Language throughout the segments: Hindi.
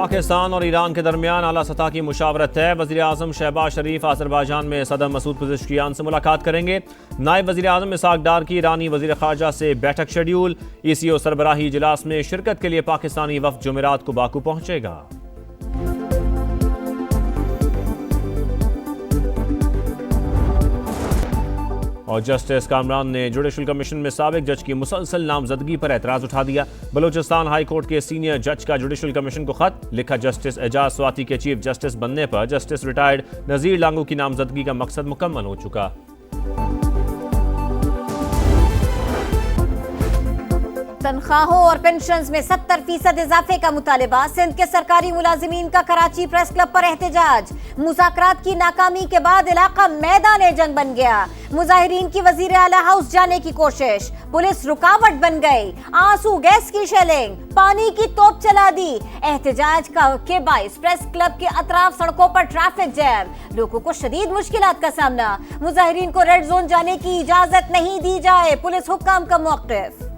पाकिस्तान और ईरान के दरमियान आला सतह की मुशावरत है। वज़ीर आज़म शहबाज शरीफ आज़रबाईजान में सदर मसूद पेज़ेश्कियान से मुलाकात करेंगे। नायब वज़ीर आज़म इसहाक डार की ईरानी वज़ीर ख़ारजा से बैठक शेड्यूल। ECO सरबराही इजलास में शिरकत के लिए पाकिस्तानी वफ़द जुमेरात को बाकू पहुंचेगा। और जस्टिस कामरान ने जुडिशल कमीशन में साबिक जज की मुसलसल नामजदगी पर एतराज़ उठा दिया। बलूचिस्तान हाई कोर्ट के सीनियर जज का जुडिशल कमीशन को खत लिखा। जस्टिस एजाज स्वाति के चीफ जस्टिस बनने पर जस्टिस रिटायर्ड नज़ीर लांगू की नामजदगी का मकसद मुकम्मल हो चुका। तनख्वाहों और पेंशन में 70% इजाफे का मुतालिबा। सिंध के सरकारी मुलाजिमीन का कराची प्रेस क्लब पर एहतजाज। मुज़ाकरात की नाकामी के बाद इलाका मैदान जंग बन गया। मुजाहिरीन की वजीर आला हाउस जाने की कोशिश, पुलिस रुकावट बन गई। आंसू गैस की शेलिंग, पानी की तोप चला दी। एहतजाज के बाइस प्रेस क्लब के अतराफ सड़कों पर ट्रैफिक जैम। लोगों को शदीद मुश्किलात का सामना। मुजाहिरीन को रेड जोन जाने की इजाजत नहीं दी जाए, पुलिस हुक्काम का मौक़िफ़।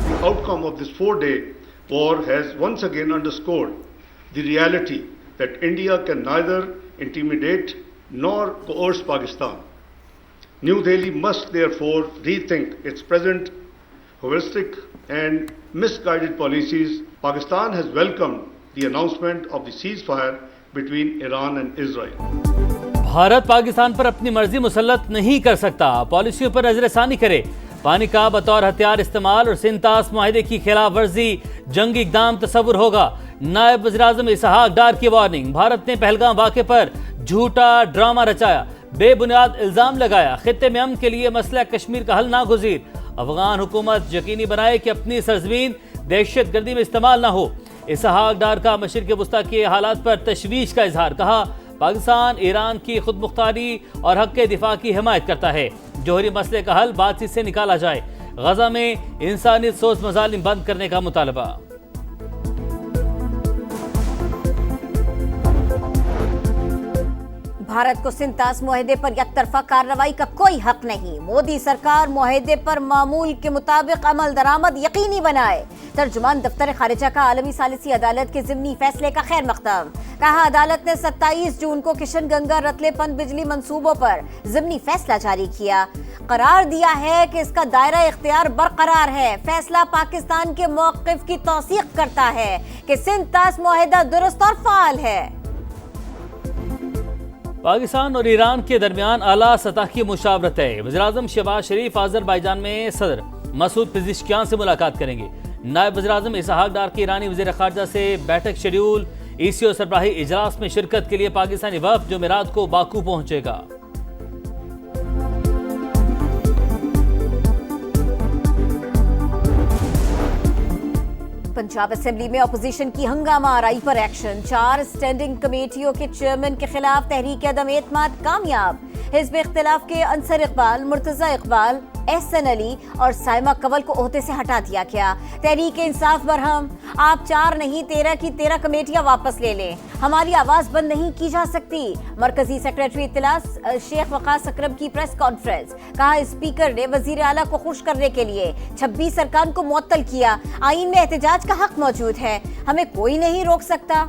The outcome of this 4-day war has once again underscored the reality that India can neither intimidate nor coerce Pakistan. New Delhi must therefore rethink its present heuristic and misguided policies. Pakistan has welcomed the announcement of the ceasefire between Iran and Israel. Bharat Pakistan पर अपनी मर्जी मुसल्लत नहीं कर सकता, पॉलिसियों पर नजरसानी करे। पानी का बतौर हथियार इस्तेमाल और सिंतास मुआहदे की खिलाफ वर्जी जंगी इक़दाम तस्वुर होगा। नायब वज़ीर आज़म इसहाक डार की वार्निंग। भारत ने पहलगाम वाक़े पर झूठा ड्रामा रचाया, बेबुनियाद इल्ज़ाम लगाया। खित्ते में अमन के लिए मसला कश्मीर का हल नागुज़ीर। अफगान हुकूमत यकीनी बनाए कि अपनी सरजमीन दहशत गर्दी में इस्तेमाल ना हो। इसहाक डार का मशरिक़ वस्ता के हालात पर तशवीश का इजहार। कहा पाकिस्तान ईरान की खुद मुख्तारी और हक़ के दिफा की हिमायत करता है। जोहरी मसले का हल बातचीत से निकाला जाए। गजा में इंसानियत सोच मजालिम बंद करने का मुतालबा। भारत को सिंतास मुआहदे पर एकतरफा कार्रवाई का कोई हक नहीं। मोदी सरकार मुआहदे पर मामूल के मुताबिक अमल दरामद यकीनी बनाए। तर्जुमान दफ्तर खारिजा का आलमी सालिसी अदालत के ज़िमनी फैसले का खैर मकदम। कहा अदालत ने 27 जून को किशन गंगा रतले पन बिजली मंसूबों पर ज़िमनी फैसला जारी किया। करार दिया है कि इसका दायरा इख्तियार बरकरार है। फैसला पाकिस्तान के मौक़िफ़ की तौसीक़ करता है कि सिंतास मुआहदा दुरुस्त और फ़ाल है। पाकिस्तान और ईरान के दरमियान आला सतह की मुशावरत है। वज़ीर आज़म शहबाज शरीफ आज़रबाईजान में सदर मसूद पेज़ेश्कियान से मुलाकात करेंगे। नायब वज़ीर आज़म इसहाक डार की ईरानी वज़ीर ख़ारजा से बैठक शेड्यूल। ECO सरबराही इजलास में शिरकत के लिए पाकिस्तानी वफ़द जुमेरात को बाकू पहुंचेगा। पंजाब असेंबली में अपोजिशन की हंगामा आराई पर एक्शन। 4 स्टैंडिंग कमेटियों के चेयरमैन के खिलाफ तहरीक अदम एतमाद कामयाब। हिज़्ब इख्तिलाफ के अंसर इकबाल, मुर्तज़ा इकबाल, एहसन अली और साइमा कवल को ओहदे से हटा दिया गया। तहरीक इंसाफ बरहम, आप 4 नहीं 13 की 13 कमेटियां वापस ले लें, हमारी आवाज बंद नहीं की जा सकती। मरकजी सेक्रेटरी इत्तलास शेख वकास अकरम की प्रेस कॉन्फ्रेंस। कहा स्पीकर ने वजीर आला को खुश करने के लिए 26 अरकान को मुअत्तल किया। आईन में एहतजाज का हक मौजूद है, हमें कोई नहीं रोक सकता।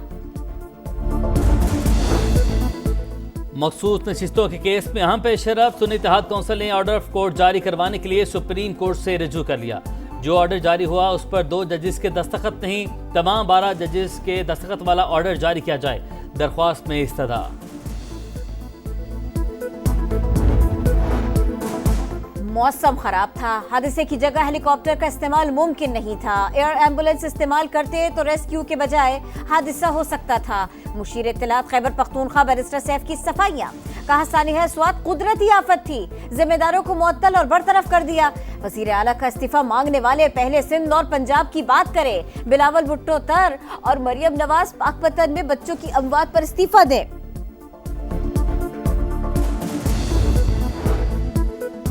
मखसूस नशिस्तों के केस में अहम पेशरफ। सुन्नी इत्तेहाद कौंसिल ने ऑर्डर ऑफ कोर्ट जारी करवाने के लिए सुप्रीम कोर्ट से रजू कर लिया। जो ऑर्डर जारी हुआ उस पर 2 जजेस के दस्तखत नहीं, तमाम 12 जजेस के दस्तखत वाला ऑर्डर जारी किया जाए। दरख्वास्त में इस्तदा। मौसम खराब था, हादसे की जगह हेलीकॉप्टर का इस्तेमाल मुमकिन नहीं था। एयर एम्बुलेंस इस्तेमाल करते तो रेस्क्यू के बजाय हादसा हो सकता था। मुशीर इत्तलात खैबर पख्तूनख्वा बैरिस्टर सैफ की सफाइयां। कहा सानिया स्वात कुदरती आफत थी, जिम्मेदारों को मुअत्तल और बरतरफ कर दिया। वजीर आला का इस्तीफा मांगने वाले पहले सिंध और पंजाब की बात करें। बिलावल भुट्टो तर और मरियम नवाज पाकपतन में बच्चों की अमवात पर इस्तीफा दें।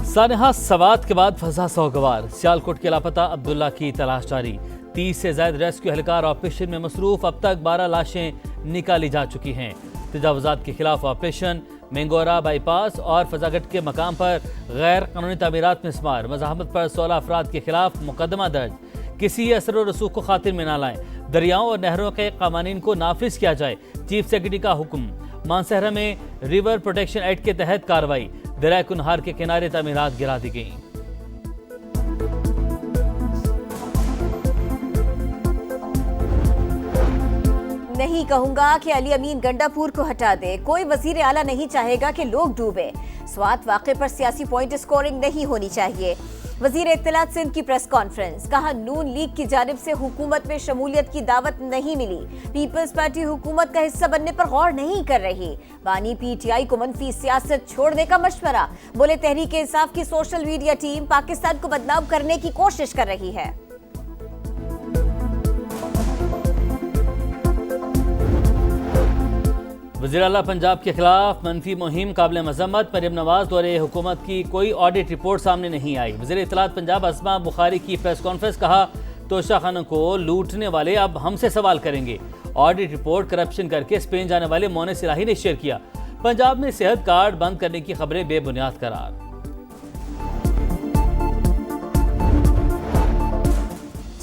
सानहा सवात के बाद फजा सौगवार। सियालकोट के लापता अब्दुल्ला की तलाश जारी। 30 से ज्यादा रेस्क्यू एहलकार ऑपरेशन में मसरूफ। अब तक 12 लाशें निकाली जा चुकी हैं। तजावुजात के खिलाफ ऑपरेशन। मेंगोरा बाईपास और फजागट के मकाम पर गैर कानूनी तामीरात में इसमार। मज़ाहमत पर 16 अफराद के खिलाफ मुकदमा दर्ज। किसी असर और रसूख को खातिर में ना लाएं। दरियाओं और नहरों के कानून को नाफिज किया जाए, चीफ सेक्रेटरी का हुक्म। मानसहरा में रिवर प्रोटेक्शन एक्ट के तहत कार्रवाई, दरिया कुनहार के किनारे तामीरात गिरा दी गई। नहीं कहूंगा कि अली अमीन गंडापुर को हटा दे, कोई वजीर आला नहीं चाहेगा कि लोग डूबे। स्वात वाक़े पर सियासी पॉइंट स्कोरिंग नहीं होनी चाहिए। वजीर इत्तलात सिंध की प्रेस कॉन्फ्रेंस, कहा नून लीग की जानिब से हुकूमत में शमूलियत की दावत नहीं मिली, पीपल्स पार्टी हुकूमत का हिस्सा बनने पर गौर नहीं कर रही। बानी पीटीआई को मनफी सियासत छोड़ने का मशवरा, बोले तहरीक इंसाफ की सोशल मीडिया टीम पाकिस्तान को बदनाम करने की कोशिश कर रही है। वज़ीर आला पंजाब के खिलाफ मनफी मुहिम काबिल मजम्मत, मरियम नवाज दौरे हुकूमत की कोई ऑडिट रिपोर्ट सामने नहीं आई। वज़ीर इत्तलात पंजाब अस्मा बुखारी की प्रेस कॉन्फ्रेंस, कहा तोशा खानों को लूटने वाले अब हमसे सवाल करेंगे। ऑडिट रिपोर्ट करप्शन करके स्पेन जाने वाले मोने सिराही ने शेयर किया। पंजाब में सेहत कार्ड बंद करने की खबरें बेबुनियाद करार।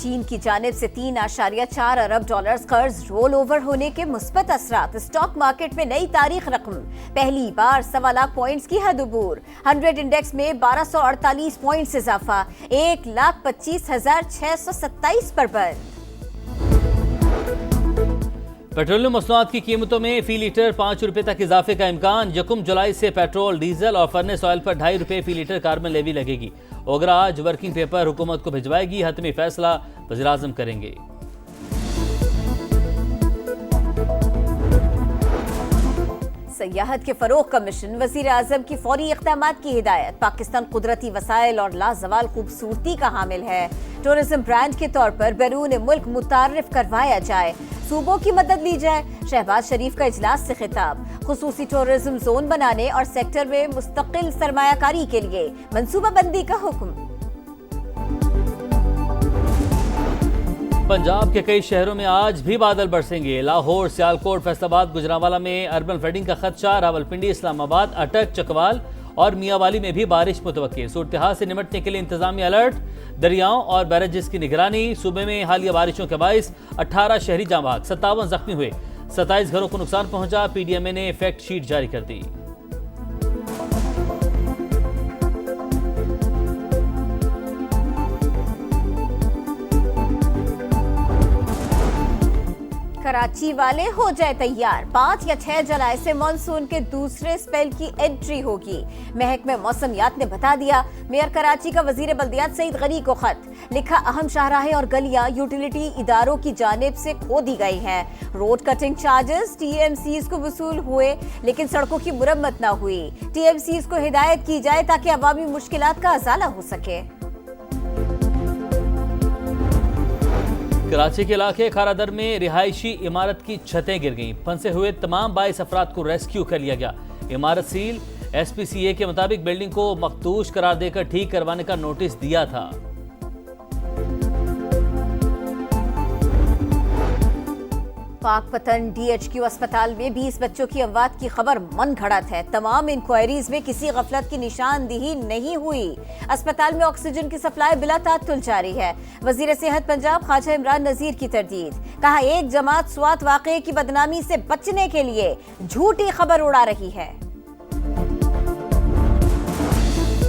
चीन की जानिब से 3.4 अरब डॉलर्स कर्ज रोल ओवर होने के मुस्बत असरात, स्टॉक मार्केट में नई तारीख रकम, पहली बार 1.25 लाख पॉइंट्स की हद अबूर, 100 इंडेक्स में 1248 पॉइंट्स इजाफा, 1,25,627 पर बंद। पेट्रोलियम मसनूआत की कीमतों में फी लीटर 5 रुपए तक इजाफे का इम्कान। 1 जुलाई से पेट्रोल, डीजल और फर्नेस ऑयल पर 2.5 रुपए फी लीटर कार्बन लेवी लगेगी। ओगरा आज वर्किंग पेपर हुकूमत को भिजवाएगी, हतमी फैसला वज़ीर आज़म करेंगे। सयाहत के फरोग का मिशन, वजीर आजम की फौरी इक़दामात की हिदायत। पाकिस्तान कुदरती वसाइल और लाजवाल खूबसूरती का हामिल है, टूरिज्म ब्रांड के तौर पर बैरून मुल्क मुतारिफ करवाया जाए, सूबों की मदद ली जाए। शहबाज शरीफ का इजलास से खिताब, खुसूसी टूरिज्म जोन बनाने और सेक्टर में मुस्तकिल सरमायाकारी के लिए मनसूबाबंदी का हुक्म। पंजाब के कई शहरों में आज भी बादल बरसेंगे। लाहौर, सियालकोट, फैसलाबाद, गुजरांवाला में अर्बन फ्लडिंग का खदशा। रावलपिंडी, इस्लामाबाद, अटक, चकवाल और मियावाली में भी बारिश मुतवक्किल। सूरत हाल से निपटने के लिए इंतजामी अलर्ट, दरियाओं और बैरेजेस की निगरानी। सूबे में हालिया बारिशों के बाइस 18 शहरी जाँ बहक, 57 जख्मी हुए, 27 घरों को नुकसान पहुंचा। पीडीएमए ने फैक्ट शीट जारी कर दी। कराची वाले हो जाए तैयार, 5 या 6 जुलाई से मानसून के दूसरे स्पेल की एंट्री होगी। महकमे मौसमियात ने बता दिया। मेयर कराची का वजीर बल्दियात सईद गनी को खत लिखा, अहम शाहराहें और गलियां यूटिलिटी इदारों की जानिब से खो दी गई हैं। रोड कटिंग चार्जेस टीएमसीज को वसूल हुए, लेकिन सड़कों की मुरम्मत न हुई। टीएमसीज को हिदायत की जाए ताकि अवामी मुश्किलात का अजाला हो सके। कराची के इलाके खारादर में रिहायशी इमारत की छतें गिर गईं। फंसे हुए तमाम 22 अफराद को रेस्क्यू कर लिया गया। इमारत सील। एसपीसीए के मुताबिक बिल्डिंग को मखदूश करार देकर ठीक करवाने का नोटिस दिया था। पाकपतन डीएचक्यू अस्पताल में 20 बच्चों की अमवात की खबर मन घड़त है। तमाम इंक्वायरीज में किसी गफलत की निशानदेही नहीं हुई। अस्पताल में ऑक्सीजन की सप्लाई बिला तात्तुल जारी है। वजीर सेहत पंजाब ख्वाजा इमरान नजीर की तरदीद, कहा एक जमात स्वात वाक़े की बदनामी से बचने के लिए झूठी खबर उड़ा रही है।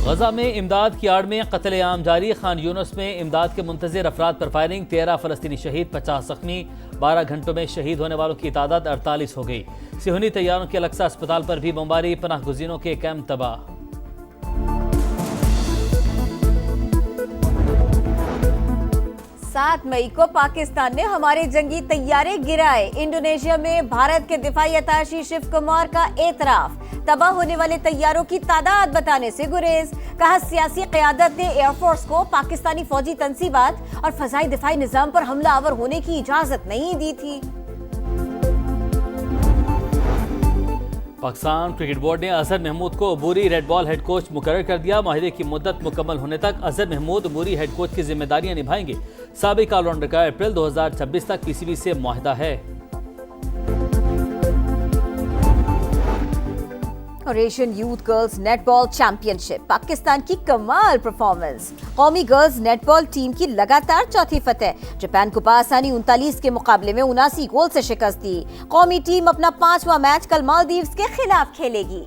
गजा में इमदाद की आड़ में कत्ल-ए-आम जारी। खान यूनुस में इमदाद के मुंतज़िर अफराद पर फायरिंग, 13 फलस्तीनी शहीद, 50 जख्मी। 12 घंटों में शहीद होने वालों की तादाद 48 हो गई। सिहुनी तैयारों के अलक्सा अस्पताल पर भी बमबारी, पनाह गुज़ीरों के कैंप तबाह। 7 मई को पाकिस्तान ने हमारे जंगी तैयारे गिराए। इंडोनेशिया में भारत के दिफाई अताशी शिव कुमार का एतराफ, तबाह होने वाले तैयारों की तादाद बताने से गुरेज। कहा सियासी क़यादत ने एयरफोर्स को पाकिस्तानी फौजी तंसीबात और फजाई दिफाई निज़ाम पर हमलावर होने की इजाजत नहीं दी थी। पाकिस्तान क्रिकेट बोर्ड ने अजहर महमूद को अबूरी रेड बॉल हेड कोच मुकर्रर कर दिया। माहिदे की मुद्दत मुकम्मल होने तक अजहर महमूद अबूरी हेड कोच की जिम्मेदारियां निभाएंगे। साबिक ऑलराउंडर का अप्रैल 2026 तक पीसीबी से मुआहदा है। और Asian youth girls netball championship, Pakistan की कमाल परफॉर्मेंस। कौमी गर्ल्स नेटबॉल टीम की लगातार चौथी फतेह, जापान को पाकिस्तानी 39 के मुकाबले में 79 गोल से शिकस्त दी। कौमी टीम अपना 5वां मैच कल मालदीव्स के खिलाफ खेलेगी।